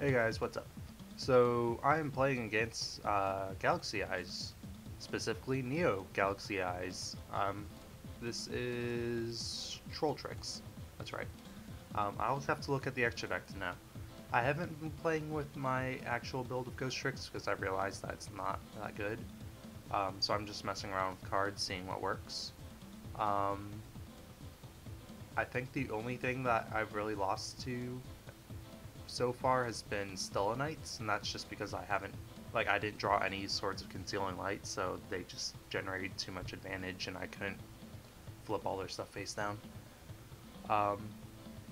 Hey guys, what's up? So I am playing against Galaxy Eyes, specifically Neo Galaxy Eyes. This is Troll Tricks. That's right. I always have to look at the extra deck to know. I haven't been playing with my actual build of Ghostricks because I realized that it's not that good. So I'm just messing around with cards, seeing what works. I think the only thing that I've really lost to so far has been Stellanites, and that's just because I didn't draw any sorts of concealing light, so they just generated too much advantage and I couldn't flip all their stuff face down. Um,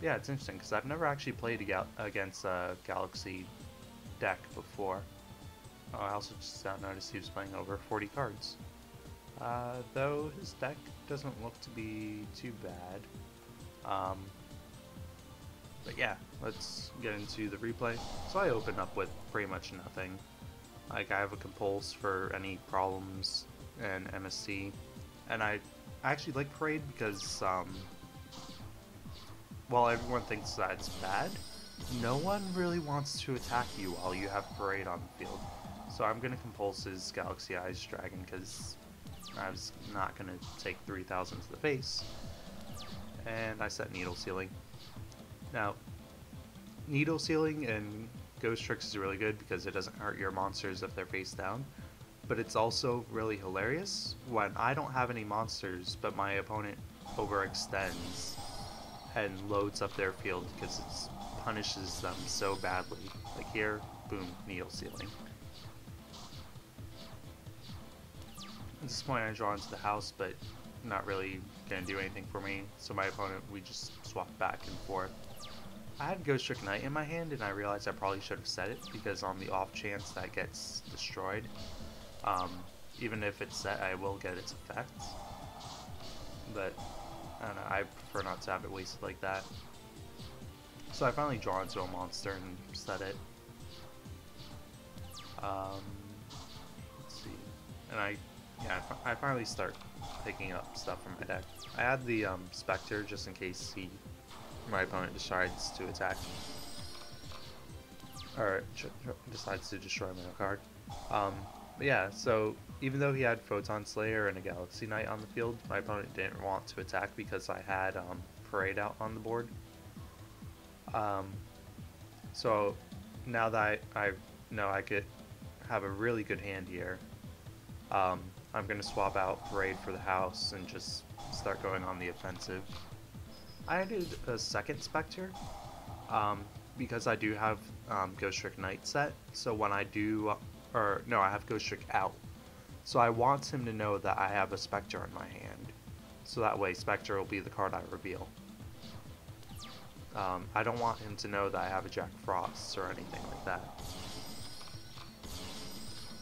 yeah, it's interesting because I've never actually played against a Galaxy deck before. I also just noticed he was playing over 40 cards. Though his deck doesn't look to be too bad. But yeah, let's get into the replay. So I open up with pretty much nothing. Like, I have a compulse for any problems and MSC, and I actually like Parade because, while everyone thinks that it's bad, no one really wants to attack you while you have Parade on the field. So I'm gonna compulse his Galaxy Eyes Dragon because I was not gonna take 3,000 to the face, and I set Needle Sealing. Now, Needle Sealing in Ghostricks is really good because it doesn't hurt your monsters if they're face down, but it's also really hilarious when I don't have any monsters but my opponent overextends and loads up their field because it punishes them so badly. Like here, boom, Needle Sealing. At this point I draw into the house, but not really gonna do anything for me, so my opponent, we just swap back and forth. I had Ghostrick Knight in my hand, and I realized I probably should have set it, because on the off chance that gets destroyed, even if it's set, I will get its effects. But, I don't know, I prefer not to have it wasted like that. So I finally draw into a monster and set it. Let's see. And I finally start picking up stuff from my deck. I had the Spectre just in case my opponent decides to attack me, or decides to destroy my card. But yeah, so even though he had Photon Slayer and a Galaxy Knight on the field, my opponent didn't want to attack because I had Parade out on the board. So now that I know I could have a really good hand here, I'm going to swap out Parade for the house and just start going on the offensive. I added a second Spectre, because I do have Ghostrick Knight set, so when I do, I have Ghostrick out. So I want him to know that I have a Spectre in my hand, so that way Spectre will be the card I reveal. I don't want him to know that I have a Jack Frost or anything like that.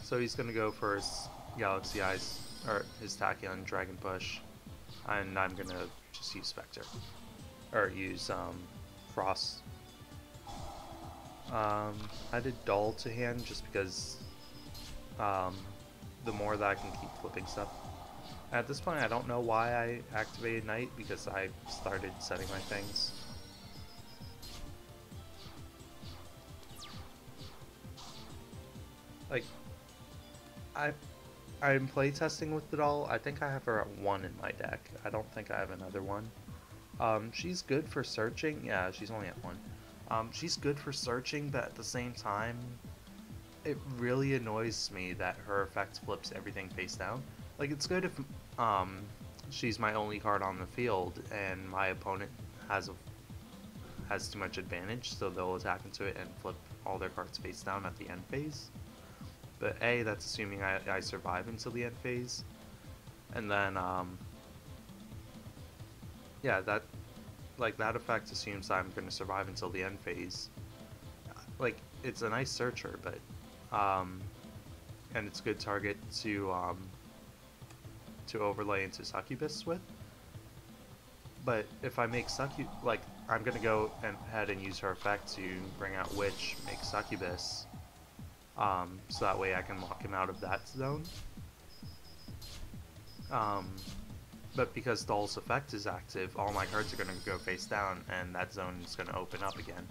So he's going to go for his Galaxy Eyes, or his Tachyon Dragon Push, and I'm going to just use Spectre. Or use Frost. I did Dull to hand just because the more that I can keep flipping stuff. At this point I don't know why I activated Knight because I started setting my things. Like, I'm playtesting with the doll. I think I have her at 1 in my deck. I don't think I have another one. She's good for searching. Yeah, she's only at 1. She's good for searching, but at the same time, it really annoys me that her effect flips everything face down. Like, it's good if she's my only card on the field and my opponent has too much advantage, so they'll attack into it and flip all their cards face down at the end phase. But A, that's assuming I survive until the end phase, and then yeah, that effect assumes I'm going to survive until the end phase. Like, it's a nice searcher, but and it's a good target to overlay into Succubus with. But if I make like, I'm going to go ahead and use her effect to bring out Witch, make Succubus, so that way I can lock him out of that zone. But because Doll's effect is active, all my cards are going to go face down, and that zone is going to open up again.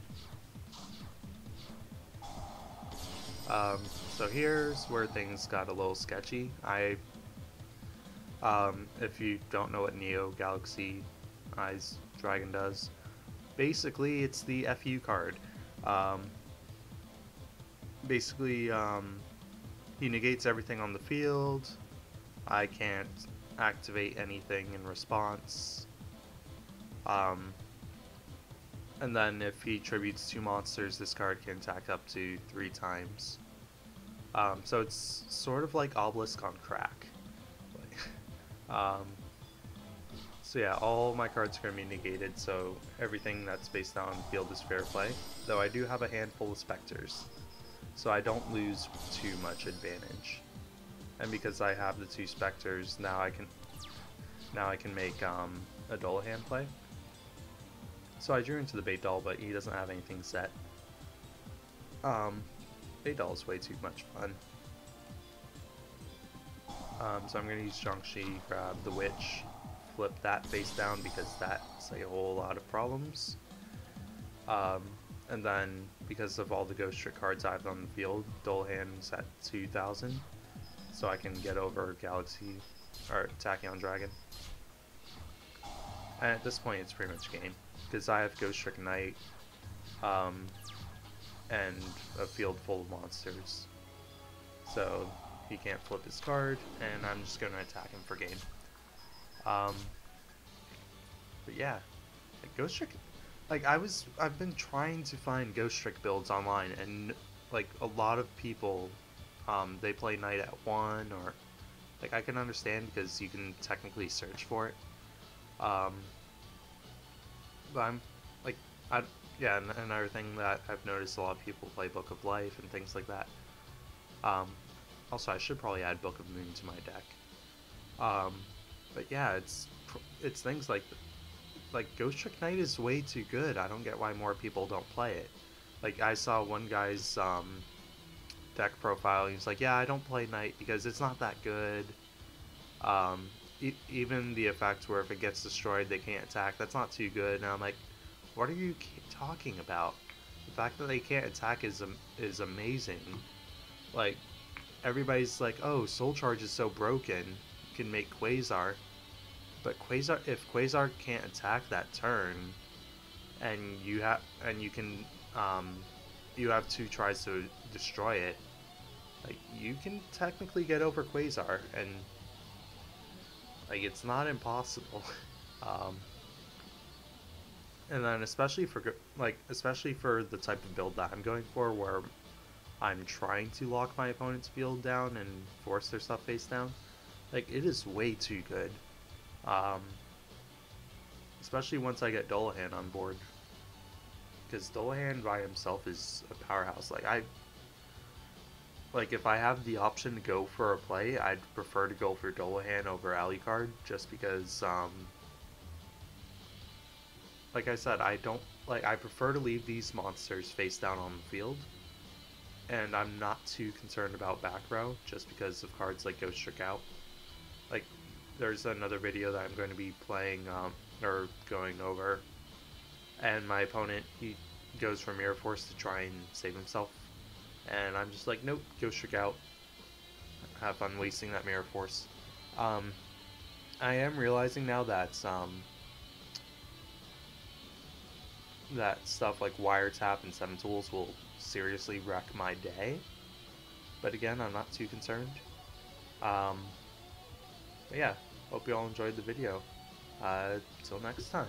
So here's where things got a little sketchy. If you don't know what Neo Galaxy Eyes Dragon does, basically it's the FU card. Um, basically, he negates everything on the field. I can't activate anything in response. And then if he tributes 2 monsters, this card can attack up to 3 times. So it's sort of like Obelisk on crack. So yeah, all my cards are going to be negated, so everything that's based on field is fair play. Though I do have a handful of Spectres, so I don't lose too much advantage. And because I have the 2 Spectres, now I can make a Dullahan play. So I drew into the Bait Doll, but he doesn't have anything set. Bait Doll is way too much fun. So I'm going to use Zhangxi, grab the Witch, flip that face down because that's like a whole lot of problems. And then because of all the Ghostricks cards I have on the field, Dullahan's at 2000, so I can get over Galaxy or Tachyon Dragon. And at this point, it's pretty much game because I have Ghostricks Knight and a field full of monsters, so he can't flip his card, and I'm just gonna attack him for game. But yeah, like Ghostricks, like I've been trying to find Ghostricks builds online, and like a lot of people, they play Knight at 1, or like I can understand because you can technically search for it. But I'm like, yeah, and another thing that I've noticed, a lot of people play Book of Life and things like that. Also, I should probably add Book of Moon to my deck. But yeah, it's things like Ghostricks Knight is way too good. I don't get why more people don't play it. Like I saw one guy's deck profile. He's like, yeah, I don't play Knight because it's not that good. Even the effect where if it gets destroyed, they can't attack. That's not too good. And I'm like, what are you talking about? The fact that they can't attack is amazing. Like, everybody's like, oh, Soul Charge is so broken, you can make Quasar. But if Quasar can't attack that turn, and you have 2 tries to destroy it, like you can technically get over Quasar, and like it's not impossible. And then especially for the type of build that I'm going for, where I'm trying to lock my opponent's field down and force their stuff face down, like it is way too good. Especially once I get Dullahan on board, because Dullahan by himself is a powerhouse. Like if I have the option to go for a play, I'd prefer to go for Dullahan over Alucard, just because like I said, I prefer to leave these monsters face down on the field, and I'm not too concerned about back row just because of cards like Ghostricks out. Like there's another video that I'm going to be playing or going over, and my opponent, he goes for Mirror Force to try and save himself, and I'm just like, nope, Ghostricks out. Have fun wasting that Mirror Force. I am realizing now that that stuff like Wiretap and 7 Tools will seriously wreck my day, but again, I'm not too concerned. But yeah, hope you all enjoyed the video. Till next time.